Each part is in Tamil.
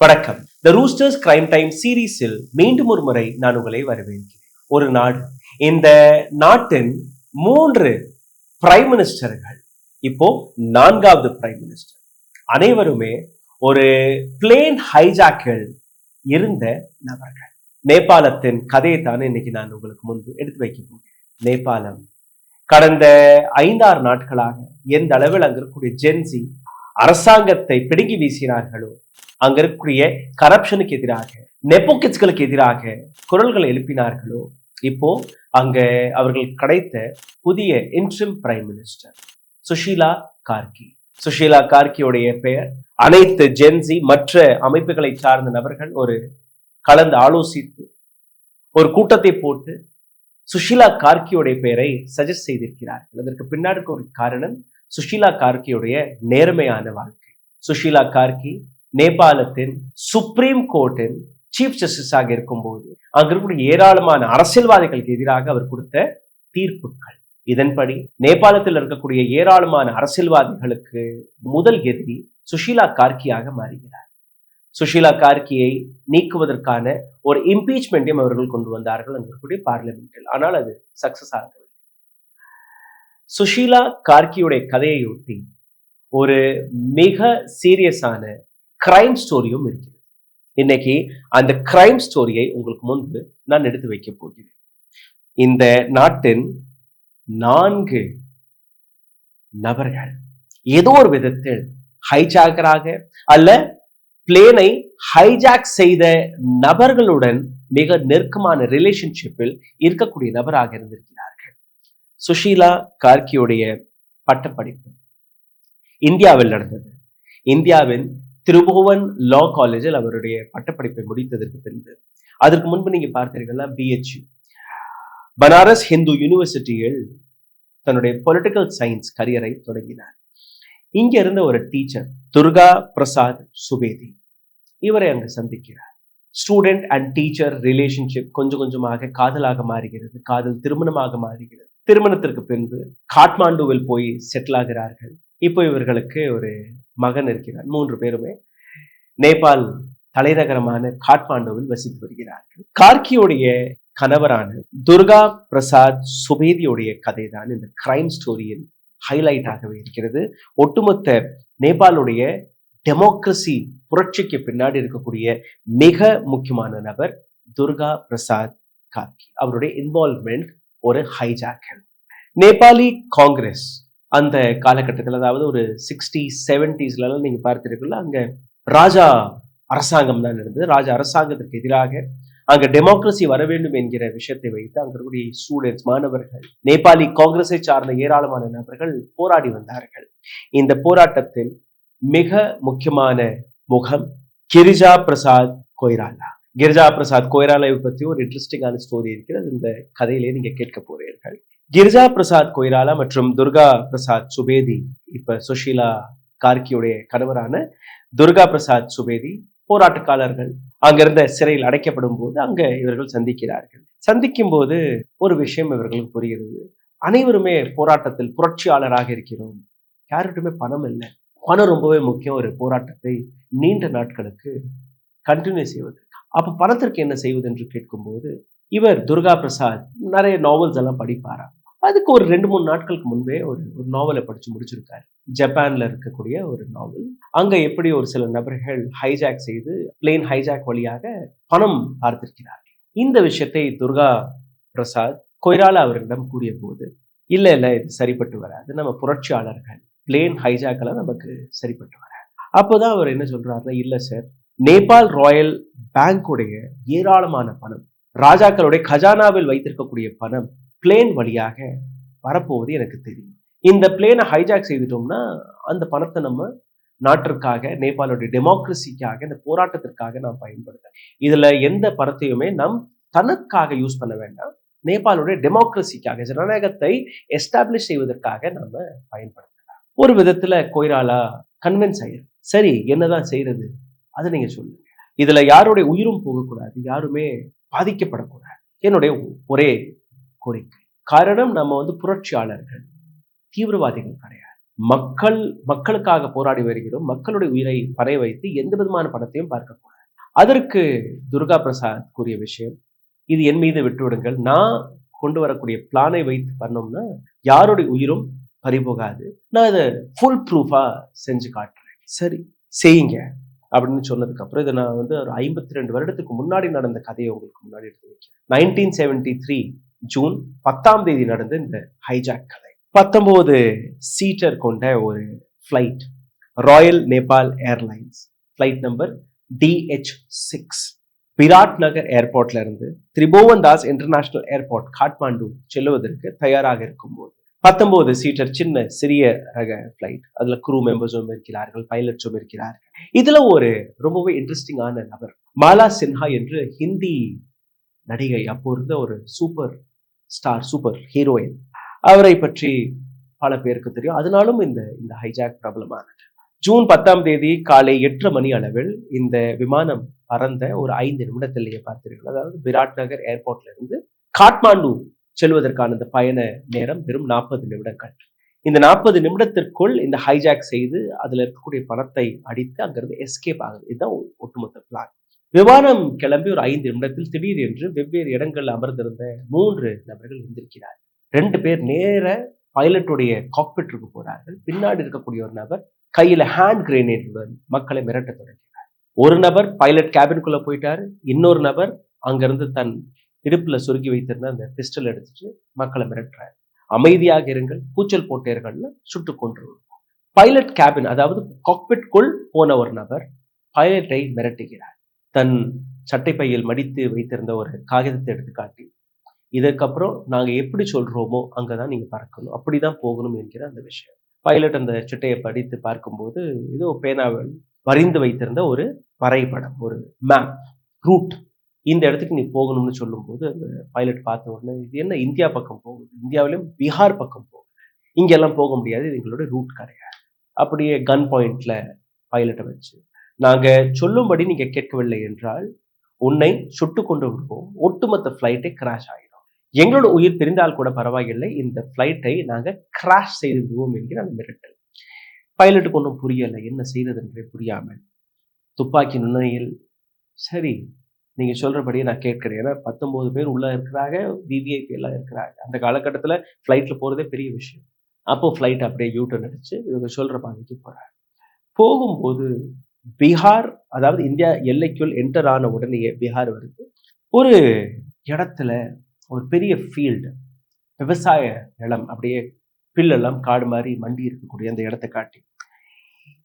வணக்கம். த ரூஸ்டர்ஸ் கிரைம் டைம் சீரீஸில் மீண்டும் ஒரு முறை நான் உங்களை வரவேற்கிறேன். ஒரு நாடு, இந்த நாட்டின் 3 பிரைம் மினிஸ்டர்கள், இப்போ 4வது பிரைம் மினிஸ்டர், அனைவருமே ஒரு பிளேன் ஹைஜாக்கில் இருந்த நபர்கள். நேபாளத்தின் கதையை தான் இன்னைக்கு நான் உங்களுக்கு முன்பு எடுத்து வைக்க போகிறேன். நேபாளம் கடந்த 5-6 நாட்களாக எந்த அளவில் அங்க இருக்கக்கூடிய ஜென்சி அரசாங்கத்தை பிடுங்கி வீசினார்களோ, அங்க இருக்கக்கூடிய கரப்ஷனுக்கு எதிராக, நெப்போகிட்ஸ்களுக்கு எதிராக குரல்களை எழுப்பினார்களோ, இப்போ அங்க அவர்கள் கிடைத்த புதிய interim prime minister Sushila Karki. Sushila கார்கியோடைய பெயர் அனைத்து ஜென்சி மற்ற அமைப்புகளை சார்ந்த நபர்கள் ஒரு கலந்து ஆலோசித்து ஒரு கூட்டத்தை போட்டு சுஷீலா கார்கியோடைய பெயரை சஜஸ்ட் செய்திருக்கிறார்கள். அதற்கு பின்னாடி ஒரு காரணம் சுஷீலா கார்கியோடைய நேர்மையான வாழ்க்கை. சுஷீலா கார்கி நேபாளத்தின் சுப்ரீம் கோர்ட்டின் சீஃப் ஜஸ்டிஸாக இருக்கும்போது அங்க இருக்கக்கூடிய ஏராளமான அரசியல்வாதிகளுக்கு எதிராக அவர் கொடுத்த தீர்ப்புகள், இதன்படி நேபாளத்தில் இருக்கக்கூடிய ஏராளமான அரசியல்வாதிகளுக்கு முதல் எதிரி சுஷீலா கார்கியாக மாறுகிறார். சுஷீலா கார்கியை நீக்குவதற்கான ஒரு இம்பீச்மெண்ட்டையும் அவர்கள் கொண்டு வந்தார்கள் அங்க இருக்கக்கூடிய பார்லிமெண்டில். ஆனால் அது சக்சஸ் ஆகவில்லை. சுஷீலா கார்கியுடைய கதையொட்டி ஒரு மிக சீரியஸான கிரைம் ஸ்டோரியும் இருக்கிறது. இன்னைக்கு அந்த கிரைம் ஸ்டோரியை உங்களுக்கு முன்பு நான் எடுத்து வைக்க போகிறேன். இந்த நாட்டின் 4 நபர்கள் ஏதோ ஒரு விதத்தில் ஹைஜாக்கராக அல்ல பிளேனை ஹைஜாக் செய்த நபர்களுடன் மிக நெருக்கமான ரிலேஷன்ஷிப்பில் இருக்கக்கூடிய நபராக இருந்திருக்கிறார்கள். சுஷீலா கார்கியுடைய பட்டப்படிப்பு இந்தியாவில் நடந்தது. இந்தியாவின் திருபுவன் லா காலேஜில் அவருடைய பட்டப்படிப்பை முடித்ததற்கு பின்பு, அதற்கு முன்பு நீங்க பார்த்தீர்களா, BHU பனாரஸ் ஹிந்து யூனிவர்சிட்டியில் தன்னுடைய பொலிட்டிக்கல் சயின்ஸ் கரியரை தொடங்கினார். இங்க இருந்த ஒரு டீச்சர் துர்கா பிரசாத் சுபேதி, இவரை அங்கு சந்திக்கிறார். ஸ்டூடெண்ட் அண்ட் டீச்சர் ரிலேஷன்ஷிப் கொஞ்சம் கொஞ்சமாக காதலாக மாறுகிறது, காதல் திருமணமாக மாறுகிறது. திருமணத்திற்கு பின்பு காட்மாண்டுவில் போய் செட்டில் ஆகிறார்கள். இப்போ இவர்களுக்கு ஒரு மகன் இருக்கிறார். 3 பேருமே நேபாள் தலைநகரமான காட்மாண்டுவில் வசித்து வருகிறார்கள். கார்கியோடைய கணவரான துர்கா பிரசாத் சுபேதியுடைய கதை தான் இந்த கிரைம் ஸ்டோரியின் ஹைலைட்டாகவே இருக்கிறது. ஒட்டுமொத்த நேபாளுடைய டெமோக்ரசி புரட்சிக்கு பின்னாடி இருக்கக்கூடிய மிக முக்கியமான நபர் துர்கா பிரசாத் கார்கி. அவருடைய இன்வால்வ்மெண்ட் ஒரு ஹைஜாக்கர். நேபாளி காங்கிரஸ் அந்த காலகட்டத்தில், அதாவது ஒரு 60s 70s நீங்க பார்த்திருக்கீங்களா, அங்க ராஜா அரசாங்கம் தான் இருந்தது. ராஜா அரசாங்கத்திற்கு எதிராக அங்க டெமோக்ரசி வர வேண்டும் என்கிற விஷயத்தை வைத்து அங்க இருக்கக்கூடிய ஸ்டூடெண்ட்ஸ், மாணவர்கள், நேபாளி காங்கிரஸை சார்ந்த ஏராளமான நபர்கள் போராடி வந்தார்கள். இந்த போராட்டத்தில் மிக முக்கியமான முகம் கிரிஜா பிரசாத் கொய்ராலா. கிரிஜா பிரசாத் கொய்ராலாவை பற்றி ஒரு இன்ட்ரெஸ்டிங்கான ஸ்டோரி இருக்கிறது. இந்த கதையிலே நீங்க கேட்க போறீர்கள். கிரிஜா பிரசாத் கொய்ராலா மற்றும் துர்கா பிரசாத் சுபேதி, இப்ப சுஷீலா கார்கியுடைய கணவரான துர்கா பிரசாத் சுபேதி போராட்டக்காரர்கள் அங்கிருந்த சிறையில் அடைக்கப்படும் போது அங்க இவர்கள் சந்திக்கிறார்கள். சந்திக்கும் போது ஒரு விஷயம் இவர்களுக்கு புரிகிறது. அனைவருமே போராட்டத்தில் புரட்சியாளராக இருக்கிறோம், யாருக்குமே பணம் இல்லை. பணம் ரொம்பவே முக்கியம் ஒரு போராட்டத்தை நீண்ட நாட்களுக்கு கண்டினியூ செய்வது. அப்ப பணத்திற்கு என்ன செய்வது என்று கேட்கும்போது, இவர் துர்கா பிரசாத் நிறைய நாவல்ஸ் எல்லாம் படிப்பாராம். அதுக்கு ஒரு 2-3 நாட்களுக்கு முன்பே ஒரு நாவலை படிச்சு முடிச்சிருக்காரு. ஜப்பான்ல இருக்கக்கூடிய ஒரு நாவல். அங்க எப்படி ஒரு சில நபர்கள் ஹைஜாக் செய்து பிளேன் ஹைஜாக் வழியாக பணம் பார்த்திருக்கிறார்கள். இந்த விஷயத்தை துர்கா பிரசாத் கொய்ராலா அவரிடம் கூறிய போது, இல்ல இது சரிப்பட்டு வராது, நம்ம புரட்சியாளர்கள், பிளேன் ஹைஜாக்கெல்லாம் நமக்கு சரிப்பட்டு வராது. அப்போதான் அவர் என்ன சொல்றாருன்னா, இல்ல சார், நேபாள் ராயல் பேங்குடைய ஏராளமான பணம், ராஜாக்களுடைய கஜானாவில் வைத்திருக்கக்கூடிய பணம் பிளேன் வழியாக வரப்போவது எனக்கு தெரியும். இந்த பிளேனை ஹைஜாக் செய்துட்டோம்னா அந்த பணத்தை நம்ம நாட்டிற்காக, நேபாளுடைய டெமோக்ரஸிக்காக, இந்த போராட்டத்திற்காக நாம் பயன்படுத்த, இதுல எந்த பணத்தையுமே நம் தனக்காக யூஸ் பண்ண வேண்டாம், நேபாளுடைய டெமோக்ரஸிக்காக, ஜனநாயகத்தை எஸ்டாப்ளிஷ் செய்வதற்காக நாம பயன்படுத்தலாம். ஒரு விதத்துல கொய்ராலா கன்வின்ஸ் ஆயிரு. சரி, என்னதான் செய்யறது, அதை நீங்க சொல்லுங்க. இதுல யாருடைய உயிரும் போகக்கூடாது, யாருமே பாதிக்கப்படக்கூடாது, என்னுடைய ஒரே கோரிக்கை. காரணம், நம்ம புரட்சியாளர்கள், தீவிரவாதிகள் கிடையாது. மக்களுக்காக போராடி வருகிறோம். மக்களுடைய உயிரை பணைய வைத்து எந்த விதமான பணத்தையும் பார்க்கக்கூடாது. அதற்கு துர்கா பிரசாத் கூறிய விஷயம், இது என் மீது விட்டுவிடுங்கள். நான் கொண்டு வரக்கூடிய பிளானை வைத்து பண்ணோம்னா யாருடைய உயிரும் பறிபோகாது. நான் இதை ஃபுல் ப்ரூஃபா செஞ்சு காட்டுறேன். சரி செய்யுங்க அப்படின்னு சொன்னதுக்கு அப்புறம் இதை நான் ஒரு 52 வருடத்துக்கு முன்னாடி நடந்த கதையை உங்களுக்கு முன்னாடி எடுத்து வைக்கிறேன். 1973 ஜூன் 10 நடந்த இந்த ஹைஜாக் கதை. 19 சீட்டர் கொண்ட ஒரு flight, Royal Nepal Airlines flight number DH6 Biratnagar ஏர்போர்ட்ல இருந்து திரிபுவன் தாஸ் இன்டர்நேஷனல் ஏர்போர்ட் காட்மாண்டு செல்லுவதற்கு தயாராக இருக்கும்போது 19 சீட்டர் சின்ன சிறிய ரக ஃபிளைட், அதுல க்ரூ மெம்பர்ஸும் இருக்கிறார்கள், பைலட்ஸும் இருக்கிறார்கள். இதுல ஒரு ரொம்பவே இன்ட்ரெஸ்டிங்கான நபர் மாலா சின்ஹா என்று ஹிந்தி நடிகை, அப்போ இருந்த ஒரு சூப்பர் ஸ்டார், சூப்பர் ஹீரோயின். அவரை பற்றி பல பேருக்கு தெரியும். அதனாலும் இந்த ஹைஜாக் பிரபலமானது. ஜூன் 10 காலை 8:30 மணி அளவில் இந்த விமானம் பறந்த ஒரு 5 நிமிடத்திலேயே பார்த்தீர்கள். அதாவது விராட் நகர் ஏர்போர்ட்ல இருந்து காட்மாண்டு செல்வதற்கான இந்த பயண நேரம் வெறும் 40 நிமிடங்கள். இந்த 40 நிமிடத்திற்குள் இந்த ஹைஜாக் செய்து அதுல இருக்கக்கூடிய பணத்தை அடித்து அங்கிருந்து எஸ்கேப் ஆகுது. இதுதான் ஒட்டுமொத்த பிளான். விமானம் கிளம்பி ஒரு 5 நிமிடத்தில் திடீர் என்று வெவ்வேறு இடங்கள் அமர்ந்திருந்த 3 நபர்கள் எந்திருக்கிறார். 2 பேர் நேர பைலட்டுடைய காக்பிட்டிற்கு போறார்கள். பின்னாடி இருக்கக்கூடிய ஒரு நபர் கையில ஹேண்ட் கிரேனேடுடன் மக்களை மிரட்ட தொடங்கினார். ஒரு நபர் பைலட் கேபினுக்குள்ள போயிட்டாரு. இன்னொரு நபர் அங்கிருந்து தன் இடுப்புல சொருகி வைத்திருந்த அந்த பிஸ்டல் எடுத்துட்டு மக்களை மிரட்டுறாரு. அமைதியாக இருங்கள், கூச்சல் போட்டீர்கள்னு சுட்டு கொன்றுவோம். பைலட் கேபின், அதாவது காக்பிட்குள் போன ஒரு நபர் பைலட்டை மிரட்டுகிறார். தன் சட்டை பையில் மடித்து வைத்திருந்த ஒரு காகிதத்தை எடுத்து காட்டி, இதற்கப்புறம் நாங்க எப்படி சொல்றோமோ அங்கதான் நீங்க பறக்கணும், அப்படிதான் போகணும் என்கிற அந்த விஷயம். பைலட் அந்த சிட்டையை படித்து பார்க்கும்போது ஏதோ பேனாவில் வரைந்து வைத்திருந்த ஒரு வரைபடம், ஒரு மேப், ரூட், இந்த இடத்துக்கு நீ போகணும்னு சொல்லும்போது அந்த பைலட் பார்த்த உடனே, இது என்ன இந்தியா பக்கம் போகுது, இந்தியாவிலும் பீகார் பக்கம் போகுது, இங்கெல்லாம் போக முடியாது, இது எங்களோட ரூட் கிடையாது. அப்படியே கன் பாயிண்ட்ல பைலட்டை வச்சு, நாங்க சொல்லும்படி நீங்க கேட்கவில்லை என்றால் உன்னை சுட்டு கொண்டு விடுவோம், ஒட்டுமொத்த ஃபிளைட்டை கிராஷ் ஆகிடும், எங்களோட உயிர் பிரிந்தால் கூட பரவாயில்லை, இந்த ஃபிளைட்டை நாங்க கிராஷ் செய்து விடுவோம் என்கிற அந்த மிரட்டல். பைலட்டுக்கு ஒன்றும் புரியலை, என்ன செய்வது என்றே புரியாமல் துப்பாக்கி நுண்ணையில், சரி நீங்க சொல்றபடியே நான் கேட்கிறேன். ஏன்னா 19 பேர் உள்ள இருக்கிறாங்க, விவிஐபி எல்லாம் இருக்கிறாங்க. அந்த காலகட்டத்துல ஃபிளைட்ல போறதே பெரிய விஷயம். அப்போ ஃபிளைட் அப்படியே யூட்டர்ன் அடிச்சு இவங்க சொல்ற பாதைக்கு போறாங்க. போகும்போது பீகார், அதாவது இந்தியா எல்லைக்குள் என்டர் ஆன உடனேயே பீகார் வருது. ஒரு இடத்துல ஒரு பெரிய ஃபீல்டு, விவசாய நிலம், அப்படியே பில்லெல்லாம் காடு மாதிரி மண்டி இருக்கக்கூடிய அந்த இடத்தை காட்டி,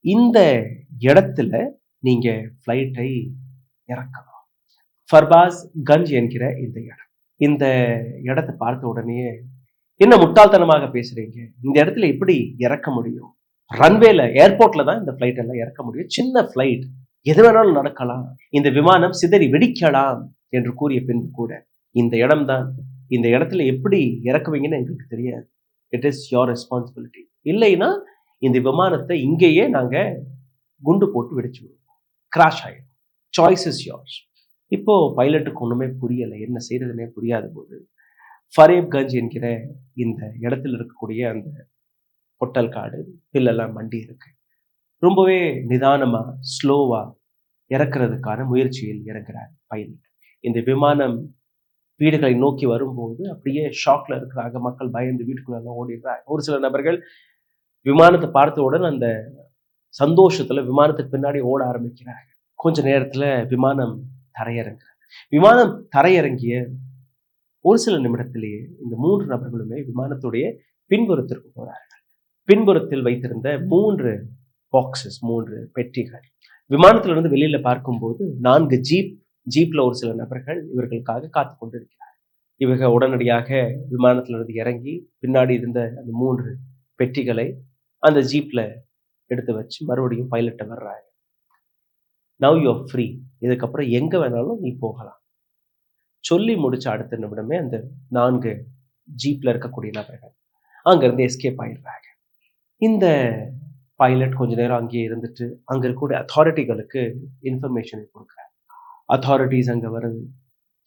இந்த இடத்துல நீங்க ஃபிளைட்டை இறக்கணும். ஃபர்பாஸ் கஞ்ச் என்கிற இந்த இடம். இந்த இடத்தை பார்த்த உடனே, என்ன முட்டாள்தனமாக பேசுறீங்க, இந்த இடத்துல எப்படி இறக்க முடியும், ரன்வேல ஏர்போர்ட்ல தான் இந்த ஃபிளைட் எல்லாம் இறக்க முடியும், சின்ன ஃபிளைட், எது வேணாலும் நடக்கலாம், இந்த விமானம் சிதறி வெடிக்கலாம் என்று கூறிய பின் கூட, இந்த இடம் தான், இந்த இடத்துல எப்படி இறக்குவீங்கன்னு எங்களுக்கு தெரியாது, இட் இஸ் யோர் ரெஸ்பான்சிபிலிட்டி, இல்லைன்னா இந்த விமானத்தை இங்கேயே நாங்க குண்டு போட்டு வெடிச்சு விடுவோம், கிராஷ் ஆயிடும், சாய்ஸ் இஸ் யோர்ஸ். இப்போ பைலட்டுக்கு ஒண்ணுமே புரியலை, என்ன செய்யறதுன்னே புரியாத போது ஃபரேப்கஞ்ச் என்கிற இந்த இடத்துல இருக்கக்கூடிய அந்த பொட்டல் காடு, பில்லெல்லாம் மண்டி இருக்கு, ரொம்பவே நிதானமா ஸ்லோவா இறக்குறதுக்கான முயற்சியில் இறங்குறார் பைலட். இந்த விமானம் வீடுகளை நோக்கி வரும்போது அப்படியே ஷாக்ல இருக்கிறாங்க மக்கள், பயந்து வீட்டுக்குள்ள ஓடிடுறாங்க. ஒரு சில நபர்கள் விமானத்தை பார்த்தவுடன் அந்த சந்தோஷத்துல விமானத்துக்கு பின்னாடி ஓட ஆரம்பிக்கிறாங்க. கொஞ்ச நேரத்துல விமானம் தரையிறங்குறாங்க. விமானம் தரையிறங்கிய ஒரு சில நிமிடத்திலேயே இந்த 3 நபர்களுமே விமானத்துடைய பின்புறத்திற்கு போறார்கள். பின்புறத்தில் வைத்திருந்த 3 பாக்ஸஸ், 3 பெட்டிகள். விமானத்திலிருந்து வெளியில பார்க்கும்போது 4 ஜீப்ல ஒரு சில நபர்கள் இவர்களுக்காக காத்து கொண்டிருக்கிறார். இவங்க உடனடியாக விமானத்திலிருந்து இறங்கி பின்னாடி இருந்த அந்த 3 பெட்டிகளை அந்த ஜீப்ல எடுத்து வச்சு மறுபடியும் பைலட்டை வர்றாங்க. நவ் யூ ஆர் ஃப்ரீ, இதுக்கப்புறம் எங்க வேணாலும் நீ போகலாம் சொல்லி முடிச்ச அடுத்த நிமிடமே அந்த 4 ஜீப்ல இருக்கக்கூடிய நபர்கள் அங்கிருந்து எஸ்கேப் ஆயிடுறாங்க. இந்த பைலட் கொஞ்ச நேரம் அங்கேயே இருந்துட்டு அங்க இருக்கக்கூடிய அத்தாரிட்டிகளுக்கு இன்ஃபர்மேஷன் கொடுக்குறாங்க. அத்தாரிட்டிஸ் அங்க வருது,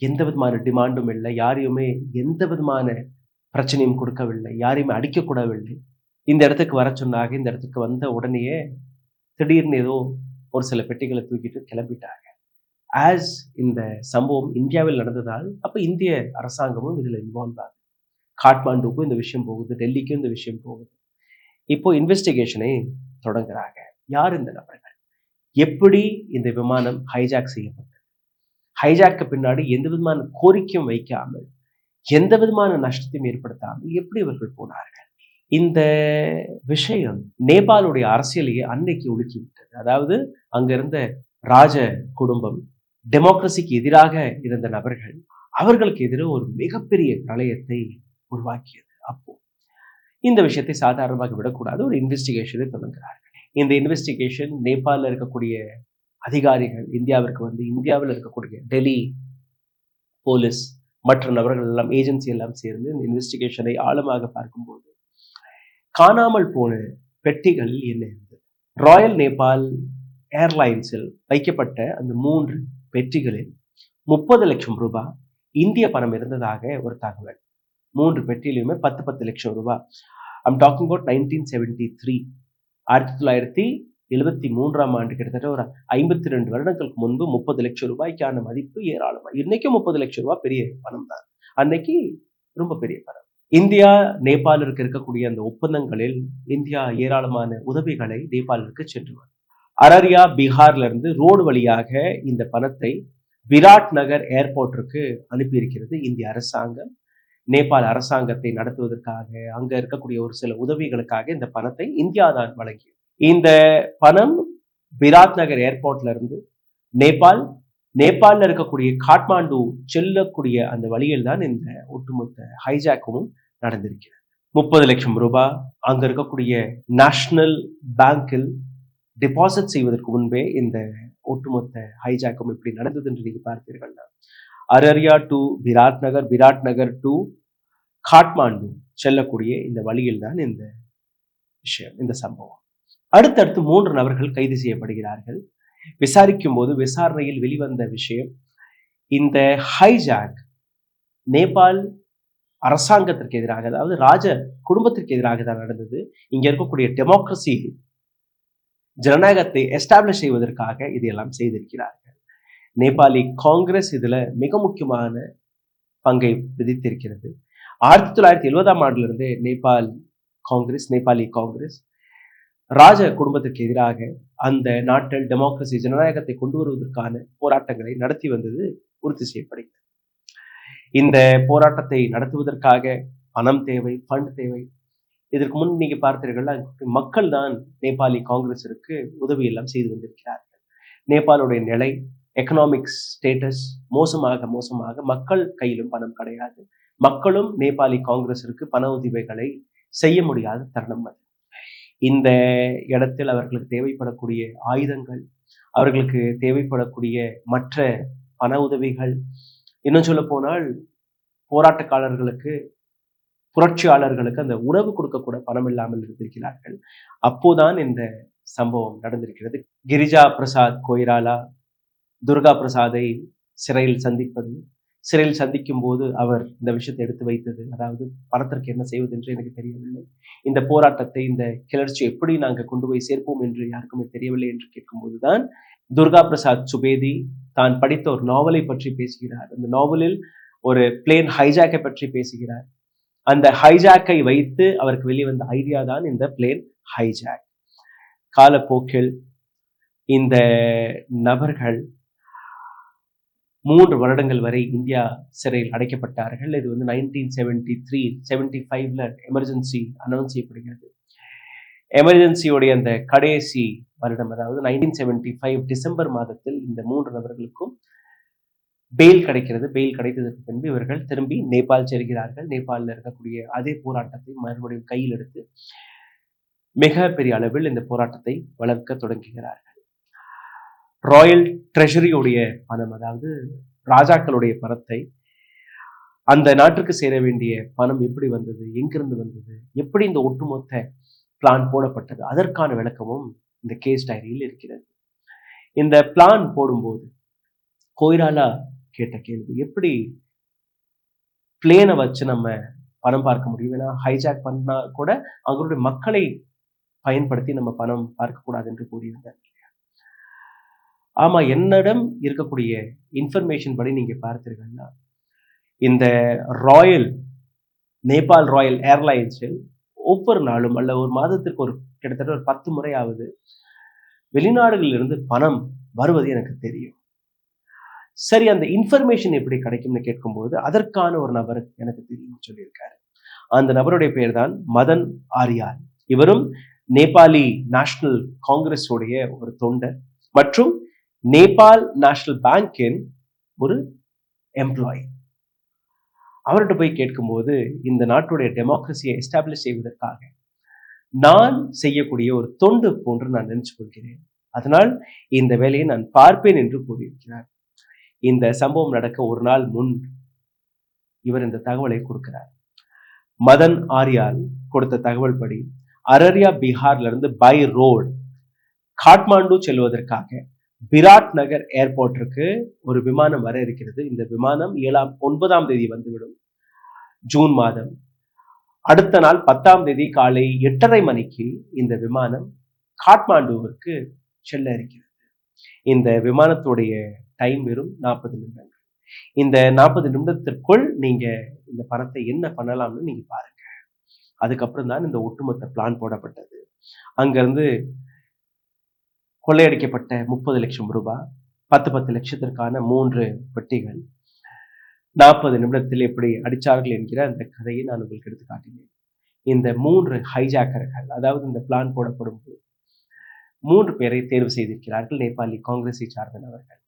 எந்த விதமான டிமாண்டும் இல்லை, யாரையுமே எந்த விதமான பிரச்சனையும் கொடுக்கவில்லை, யாரையுமே அடிக்கக்கூடவில்லை, இந்த இடத்துக்கு வர சொன்னாங்க. இந்த இடத்துக்கு வந்த உடனேயே திடீர்னு ஏதோ ஒரு சில பெட்டிகளை தூக்கிட்டு கிளம்பிட்டாங்க. ஆஸ் இந்த சம்பவம் இந்தியாவில் நடந்ததால் அப்ப இந்திய அரசாங்கமும் இதுல இன்வால்வ் ஆகுது. காட்மாண்டுக்கும் இந்த விஷயம் போகுது, டெல்லிக்கும் இந்த விஷயம் போகுது. இப்போ இன்வெஸ்டிகேஷனை தொடங்குறாங்க. யார் இந்த நபர்கள்? எப்படி இந்த விமானம் ஹைஜாக் செய்யப்பட்டது? ஹைஜாக்கு பின்னாடி எந்த விதமான கோரிக்கையும் வைக்காமல், எந்த விதமான நஷ்டத்தையும் ஏற்படுத்தாமல் எப்படி இவர்கள் போனார்கள்? இந்த விஷயம் நேபாளுடைய அரசியலையே அன்னைக்கு உலுக்கிவிட்டது. அதாவது அங்க இருந்த ராஜ குடும்பம், டெமோக்ரஸிக்கு எதிராக இருந்த நபர்கள், அவர்களுக்கு எதிராக ஒரு மிகப்பெரிய பிரளயத்தை உருவாக்கியது. அப்போ இந்த விஷயத்தை சாதாரணமாக விடக்கூடாது, ஒரு இன்வெஸ்டிகேஷனை தொடங்குகிறார்கள். இந்த இன்வெஸ்டிகேஷன் நேபாளில் இருக்கக்கூடிய அதிகாரிகள் இந்தியாவிற்கு வந்து இந்தியாவில் இருக்கக்கூடிய டெல்லி போலீஸ் மற்ற நபர்கள் எல்லாம் ஏஜென்சி எல்லாம் சேர்ந்து இந்த இன்வெஸ்டிகேஷனை ஆழமாக பார்க்கும்போது காணாமல் போன பெட்டிகளில் என்ன இருந்தது? ராயல் நேபாள் ஏர்லைன்ஸில் வைக்கப்பட்ட அந்த 3 பெட்டிகளில் 30 லட்சம் ரூபாய் இந்திய பணம் இருந்ததாக ஒரு தகவல். 3 பெட்டியிலுமே 10 லட்சம் ரூபாய். ஐம் டாக்கிங் அபவுட் 1973, 1973ஆம் ஆண்டு, கிட்டத்தட்ட ஒரு 52 வருடங்களுக்கு முன்பு 30 லட்சம் ரூபாய்க்கான மதிப்பு ஏராளமா. இன்னைக்கும் 30 லட்சம் ரூபாய் பெரிய பணம் தான், அன்னைக்கு ரொம்ப பெரிய பணம். இந்தியா நேபாளிற்கு இருக்கக்கூடிய அந்த ஒப்பந்தங்களில் இந்தியா ஏராளமான உதவிகளை நேபாளிற்கு சென்று வரும். அரரியா பீகார்ல இருந்து ரோடு வழியாக இந்த பணத்தை விராட் நகர் ஏர்போர்ட்டிற்கு அனுப்பியிருக்கிறது இந்திய அரசாங்கம். நேபாள அரசாங்கத்தை நடத்துவதற்காக, அங்க இருக்கக்கூடிய ஒரு சில உதவிகளுக்காக இந்த பணத்தை இந்தியா தான் வழங்கியது. இந்த பணம் விராட் நகர் ஏர்போர்ட்ல இருந்து நேபாள்ல இருக்கக்கூடிய காட்மாண்டு செல்லக்கூடிய அந்த வழியில் தான் இந்த ஒட்டுமொத்த ஹைஜாக்கும் நடந்திருக்கிறது. 30 லட்சம் ரூபாய் அங்க இருக்கக்கூடிய நேஷனல் பேங்கில் டெபாசிட் செய்வதற்கு முன்பே இந்த ஒட்டுமொத்த ஹைஜாக்கும் இப்படி நடந்தது என்று நீங்க பார்த்தீர்கள்னா, Araria to Biratnagar to Kathmandu செல்லக்கூடிய இந்த வழியில் தான் இந்த விஷயம், இந்த சம்பவம். அடுத்தடுத்து 3 நபர்கள் கைது செய்யப்படுகிறார்கள். விசாரிக்கும் போது விசாரணையில் வெளிவந்த விஷயம், இந்த ஹைஜாக் நேபாள் அரசாங்கத்திற்கு எதிராக, அதாவது ராஜ குடும்பத்திற்கு எதிராக தான் நடந்தது. இங்க இருக்கக்கூடிய டெமோக்ரஸி, ஜனநாயகத்தை எஸ்டாப்ளிஷ் செய்வதற்காக இதையெல்லாம் செய்திருக்கிறார்கள். நேபாளி காங்கிரஸ் இதுல மிக முக்கியமான பங்கை விதித்திருக்கிறது. 1970ஆம் ஆண்டிலிருந்து நேபாளி காங்கிரஸ் ராஜ குடும்பத்திற்கு எதிராக அந்த நாட்டில் டெமோக்ரஸி, ஜனநாயகத்தை கொண்டு வருவதற்கான போராட்டங்களை நடத்தி வந்தது உறுதி செய்யப்படுகிறது. இந்த போராட்டத்தை நடத்துவதற்காக பணம் தேவை, ஃபண்ட் தேவை. இதற்கு முன் நீங்க பார்த்தீர்கள், மக்கள் தான் நேபாளி காங்கிரஸிற்கு உதவி எல்லாம் செய்து வந்திருக்கிறார்கள். நேபாளுடைய நிலை, எக்கனாமிக் ஸ்டேட்டஸ் மோசமாக மக்கள் கையிலும் பணம் கிடையாது. மக்களும் நேபாளி காங்கிரஸிற்கு பண உதவிகளை செய்ய முடியாத தருணம் அது. இந்த இடத்தில் அவர்களுக்கு தேவைப்படக்கூடிய ஆயுதங்கள், அவர்களுக்கு தேவைப்படக்கூடிய மற்ற பண உதவிகள், இன்னும் சொல்ல போனால் போராட்டக்காரர்களுக்கு, புரட்சியாளர்களுக்கு அந்த உணவு கொடுக்க கூட பணம் இல்லாமல் இருந்திருக்கிறார்கள். அப்போதான் இந்த சம்பவம் நடந்திருக்கிறது. கிரிஜா பிரசாத் கொய்ராலா துர்கா பிரசாதை சிறையில் சந்திக்கும் போது அவர் இந்த விஷயத்தை எடுத்து வைத்தது, அதாவது பணத்திற்கு என்ன செய்வது என்று எனக்கு தெரியவில்லை, இந்த போராட்டத்தை, இந்த கிளர்ச்சி எப்படி நாங்கள் கொண்டு போய் சேர்ப்போம் என்று யாருக்குமே தெரியவில்லை என்று கேட்கும்போதுதான் துர்கா பிரசாத் சுபேதி தான் படித்த ஒரு நாவலை பற்றி பேசுகிறார். அந்த நாவலில் ஒரு பிளேன் ஹைஜாக்கை பற்றி பேசுகிறார். அந்த ஹைஜாக்கை வைத்து அவருக்கு வெளிவந்த ஐடியா தான் இந்த பிளேன் ஹைஜாக். காலப்போக்கில் இந்த நபர்கள் 3 வருடங்கள் வரை இந்தியா சிறையில் அடைக்கப்பட்டார்கள். இது வந்து 1973-75ல எமர்ஜென்சி அனௌன்ஸ் செய்யப்படுகிறது. எமர்ஜென்சியோடைய அந்த கடைசி வருடம், அதாவது 1975 டிசம்பர் மாதத்தில் இந்த 3 நபர்களுக்கும் பெயில் கிடைக்கிறது. பெயில் கிடைத்ததற்கு பின்பு இவர்கள் திரும்பி நேபாள் செல்கிறார்கள். நேபாளில் இருக்கக்கூடிய அதே போராட்டத்தை மறுபடியும் கையில் எடுத்து மிக பெரிய அளவில் இந்த போராட்டத்தை வளர்க்க தொடங்குகிறார்கள். ராயல் ட்ரெஷரியுடைய பணம், அதாவது ராஜாக்களுடைய பணத்தை, அந்த நாட்டுக்கு சேர வேண்டிய பணம் எப்படி வந்தது, எங்கிருந்து வந்தது, எப்படி இந்த ஒட்டுமொத்த பிளான் போடப்பட்டது, அதற்கான விளக்கமும் இந்த கேஸ் டைரியில் இருக்கிறது. இந்த பிளான் போடும்போது கொய்ராலா கேட்ட கேள்வி, எப்படி பிளேனை வச்சு நம்ம பணம் பார்க்க முடியும். ஏன்னா ஹைஜாக் பண்ணா கூட அவங்களுடைய மக்களை பயன்படுத்தி நம்ம பணம் பார்க்கக்கூடாது என்று கூறியிருந்தார். ஆமா, என்னிடம் இருக்கக்கூடிய இன்ஃபர்மேஷன் படி நீங்க பார்த்தீர்கள்னா, இந்த ராயல் நேபாள் ராயல் ஏர்லைன்ஸில் ஒவ்வொரு நாளும் அல்ல ஒரு மாதத்திற்கு கிட்டத்தட்ட ஒரு 10 முறையாவது வெளிநாடுகளில் இருந்து பணம் வருவது எனக்கு தெரியும். சரி, அந்த இன்ஃபர்மேஷன் எப்படி கிடைக்கும்னு கேட்கும்போது அதற்கான ஒரு நபர் எனக்கு தெரியும் சொல்லியிருக்காரு. அந்த நபருடைய பெயர் தான் மதன் ஆரியால். இவரும் நேபாளி நேஷனல் காங்கிரஸ் உடைய ஒரு தொண்டர் மற்றும் நேபாள் நேஷனல் பேங்கின் ஒரு எம்ப்ளாயி. அவர்கிட்ட போய் கேட்கும்போது இந்த நாட்டுடைய டெமோக்ரஸியை எஸ்டாப்ளிஷ் செய்வதற்காக நான் செய்யக்கூடிய ஒரு தொண்டு போன்று நான் நினைச்சு கொள்கிறேன், அதனால் இந்த வேலையை நான் பார்ப்பேன் என்று கூறியிருக்கிறார். இந்த சம்பவம் நடக்க ஒரு நாள் முன் இவர் இந்த தகவலை கொடுக்கிறார். மதன் ஆரியால் கொடுத்த தகவல் படி அரரியா பீகார்ல இருந்து பை ரோடு காட்மாண்டு செல்வதற்காக விராட் நகர் ஏர்போர்ட்டிற்கு ஒரு விமானம் வர இருக்கிறது. இந்த விமானம் 9ஆம் தேதி வந்துவிடும், ஜூன் மாதம். அடுத்த நாள் 10ஆம் தேதி காலை 8:30 மணிக்கு இந்த விமானம் காட்மாண்டுவிற்கு செல்ல இருக்கிறது. இந்த விமானத்துடைய டைம் வெறும் 40 நிமிடங்கள். இந்த 40 நிமிடத்திற்குள் நீங்க இந்த பணத்தை என்ன பண்ணலாம்னு நீங்க பாருங்க. அதுக்கப்புறம் தான் இந்த ஒட்டுமொத்த பிளான் போடப்பட்டது. அங்கிருந்து கொள்ளையடிக்கப்பட்ட 30 லட்சம் ரூபாய், 10 லட்சத்திற்கான 3 பெட்டிகள், 40 நிமிடத்தில் எப்படி அடிச்சார்கள் என்கிற அந்த கதையை நான் உங்களுக்கு எடுத்து காட்டினேன். இந்த 3 ஹைஜாக்கர்கள், அதாவது இந்த பிளான் போடப்படும் 3 பேரை தேர்வு செய்திருக்கிறார்கள் நேபாளி காங்கிரஸை சார்ந்த நபர்கள்.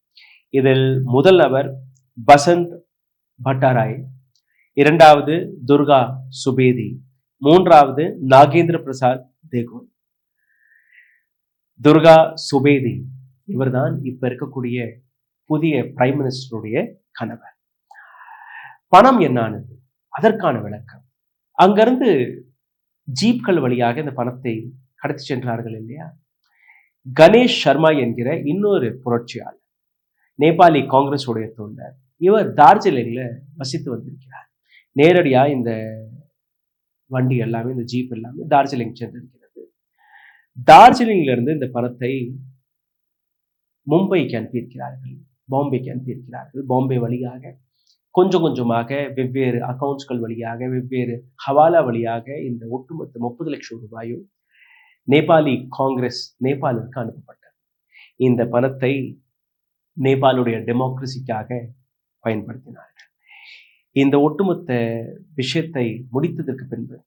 இதில் முதல் நபர் பசந்த் பட்டாராய், 2வது துர்கா சுபேதி, 3வது நாகேந்திர பிரசாத் தேகோல். துர்கா சுபேதி இவர்தான் இப்ப இருக்கக்கூடிய புதிய பிரைம் மினிஸ்டருடைய கணவர். பணம் என்னானது, அதற்கான விளக்கம். அங்கிருந்து ஜீப்கள் வழியாக இந்த பணத்தை கடத்தி சென்றார்கள் இல்லையா? கணேஷ் சர்மா என்கிற இன்னொரு புரட்சியாளர், நேபாளி காங்கிரஸ் உடைய தொண்டர், இவர் டார்ஜிலிங்ல வசித்து வந்திருக்கிறார். நேரடியா இந்த வண்டி எல்லாமே, இந்த ஜீப் எல்லாமே டார்ஜிலிங் சென்றிருக்கிறது. டார்ஜிலிங்ல இருந்து இந்த பணத்தை மும்பைக்கு அனுப்பியிருக்கிறார்கள், பாம்பேக்கு அனுப்பியிருக்கிறார்கள். பாம்பே வழியாக கொஞ்சம் கொஞ்சமாக வெவ்வேறு அக்கவுண்ட்ஸ்கள் வழியாக, வெவ்வேறு ஹவாலா வழியாக இந்த ஒட்டுமொத்த 30 லட்சம் ரூபாயும் நேபாளி காங்கிரஸ் நேபாளுக்கு அனுப்பப்பட்டது. இந்த பணத்தை நேபாளுடைய டெமோக்ரஸிக்காக பயன்படுத்தினார்கள். இந்த ஒட்டுமொத்த விஷயத்தை முடித்ததற்கு பின்பு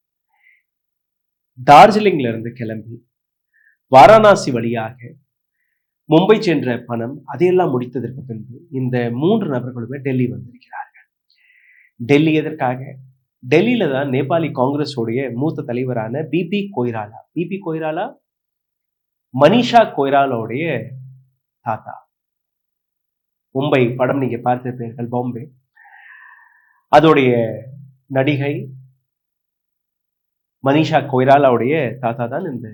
டார்ஜிலிங்ல இருந்து கிளம்பி வாரணாசி வழியாக மும்பை சென்ற பணம், அதையெல்லாம் முடித்ததற்கு பின்பு இந்த 3 நபர்களுமே டெல்லி வந்திருக்கிறார்கள். டெல்லி எதற்காக? டெல்லியில தான் நேபாளி காங்கிரஸ் உடைய மூத்த தலைவரான பிபி கொய்ராலா மனிஷா கொய்ராலாவுடைய தாத்தா. மும்பை படம் நீங்க பார்த்திருப்பீர்கள், பாம்பே. அதோடைய நடிகை மனிஷா கொய்ராலாவுடைய தாத்தா தான் இந்த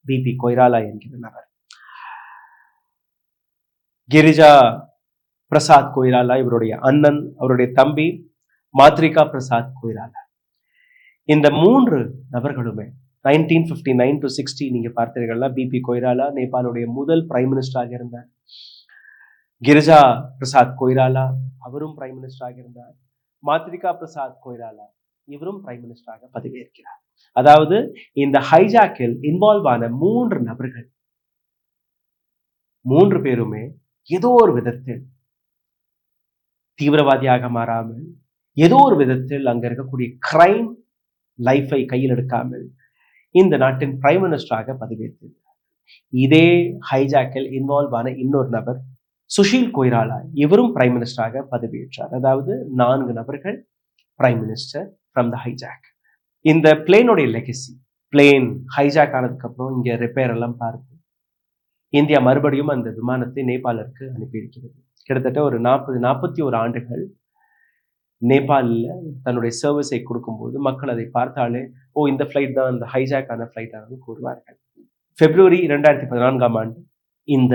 பிபி கொய்ராலா என்கிற நபர். கிரிஜா பிரசாத் கொய்ராலா இவருடைய அண்ணன், அவருடைய தம்பி மாத்ரிகா பிரசாத் கொய்ராலா. இந்த 3 நபர்களுமே 1959 to 60 நீங்க பார்த்தீர்கள்னா பிபி கொய்ராலா நேபாளுடைய முதல் பிரைம் மினிஸ்டராக இருந்தார். கிரிஜா பிரசாத் கொய்ராலா அவரும் பிரைம் மினிஸ்டராக இருந்தார். மாத்ரிகா பிரசாத் கொய்ராலா இவரும் பிரைம் மினிஸ்டராக பதவியேற்கிறார். அதாவது இந்த ஹைஜாக்கில் இன்வால்வ் ஆன 3 நபர்கள், 3 பேருமே ஏதோ ஒரு விதத்தில் தீவிரவாதியாக மாறாமல், ஏதோ ஒரு விதத்தில் அங்க இருக்கக்கூடிய கிரைம் லைஃபை கையில் எடுக்காமல் இந்த நாட்டின் பிரைம் மினிஸ்டராக பதவியேற்றிருக்கிறார். இதே ஹைஜாக்கில் இன்வால்வ் ஆன இன்னொரு நபர் சுஷீல் கொய்ராலா, இவரும் பிரைம் மினிஸ்டராக பதவியேற்றார். அதாவது 4 நபர்கள் prime minister from the hijack. இந்த பிளேனுடைய லெகசி, பிளேன் ஹைஜாக் ஆனதுக்கு அப்புறம் இங்க ரிப்பேர் எல்லாம் பார்த்து இந்தியா மறுபடியும் அந்த விமானத்தை நேபாளுக்கு அனுப்பியிருக்கிறது. கிட்டத்தட்ட ஒரு 41 ஆண்டுகள் நேபாளில் தன்னுடைய சர்வீஸை கொடுக்கும்போது மக்கள் அதை பார்த்தாலே, ஓ, இந்த ஃபிளைட் தான் இந்த ஹைஜாக் ஆன ஃபிளைட் ஆனது கூறுவார்கள். பிப்ரவரி 2014ஆம் ஆண்டு இந்த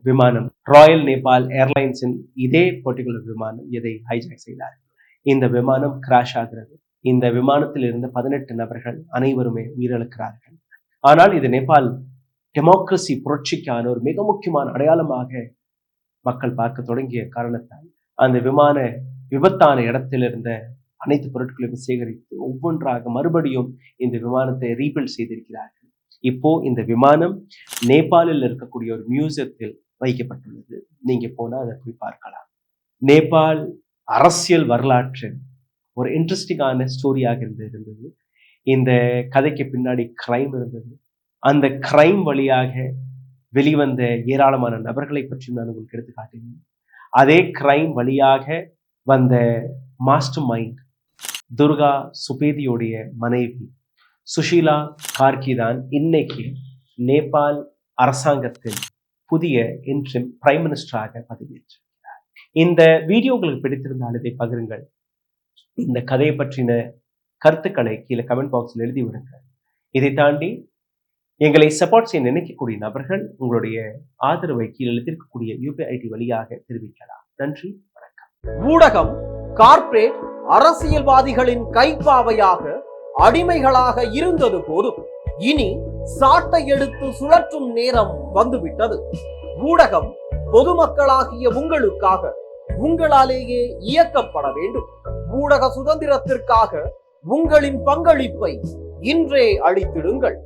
விமானம் ராயல் நேபாள் ஏர்லைன்ஸின் இதே பர்டிகுலர் விமானம் இதை ஹைஜாக் செய்தார்கள். இந்த விமானம் கிராஷ் ஆகிறது. இந்த விமானத்தில் இருந்த 18 நபர்கள் அனைவருமே உயிரிழக்கிறார்கள். ஆனால் இது நேபாள் டெமோக்ரசி புரட்சிக்கான ஒரு மிக முக்கியமான அடையாளமாக மக்கள் பார்க்க தொடங்கிய காரணத்தால் அந்த விமான விபத்தான இடத்தில் இருந்த அனைத்து பொருட்களையும் சேகரித்து ஒவ்வொன்றாக மறுபடியும் இந்த விமானத்தை ரீபில்ட் செய்திருக்கிறார்கள். இப்போ இந்த விமானம் நேபாளில் இருக்கக்கூடிய ஒரு மியூசியத்தில் வைக்கப்பட்டுள்ளது. நீங்க போனா அதை போய் பார்க்கலாம். நேபாள் அரசியல் வரலாற்று ஒரு இன்ட்ரெஸ்டிங்கான ஸ்டோரியாக இருந்தது. இந்த கதைக்கு பின்னாடி கிரைம் இருந்தது. அந்த கிரைம் வழியாக வெளிவந்த ஏராளமான நபர்களை பற்றி நான் உங்களுக்கு எடுத்து காட்டினேன். அதே கிரைம் வழியாக வந்த மாஸ்டர் மைண்ட் துர்கா சுபேதியோடைய மனைவி சுஷீலா கார்கி தான் இன்னைக்கு நேபாள் அரசாங்கத்தின் புதிய இன்ட்ரிம் பிரைம் மினிஸ்டராக பதவியேற்றிருக்கிறார். இந்த வீடியோ உங்களுக்கு பிடித்திருந்தால் இதை பகிருங்கள். இந்த கதையை பற்றின கருத்துக்களை கீழே கமெண்ட் பாக்ஸில் எழுதி விடுங்க. இதை தாண்டி எங்களை சப்போர்ட் செய்ய நினைக்கக்கூடிய நபர்கள் உங்களுடைய ஆதரவை கீழே எழுதியிருக்கக்கூடிய UPI வழியாக தெரிவிக்கலாம். நன்றி, வணக்கம். ஊடகம் கார்ப்பரேட் அரசியல்வாதிகளின் கைப்பாவையாக அடிமைகளாக இருந்தது போதும், இனி சாட்டை எடுத்து சுழற்றும் நேரம் வந்துவிட்டது. ஊடகம் பொதுமக்களாகிய உங்களுக்காக உங்களாலேயே இயக்கப்பட வேண்டும். ஊடக சுதந்திரத்திற்காக உங்களின் பங்களிப்பை இன்றே அளித்திடுங்கள்.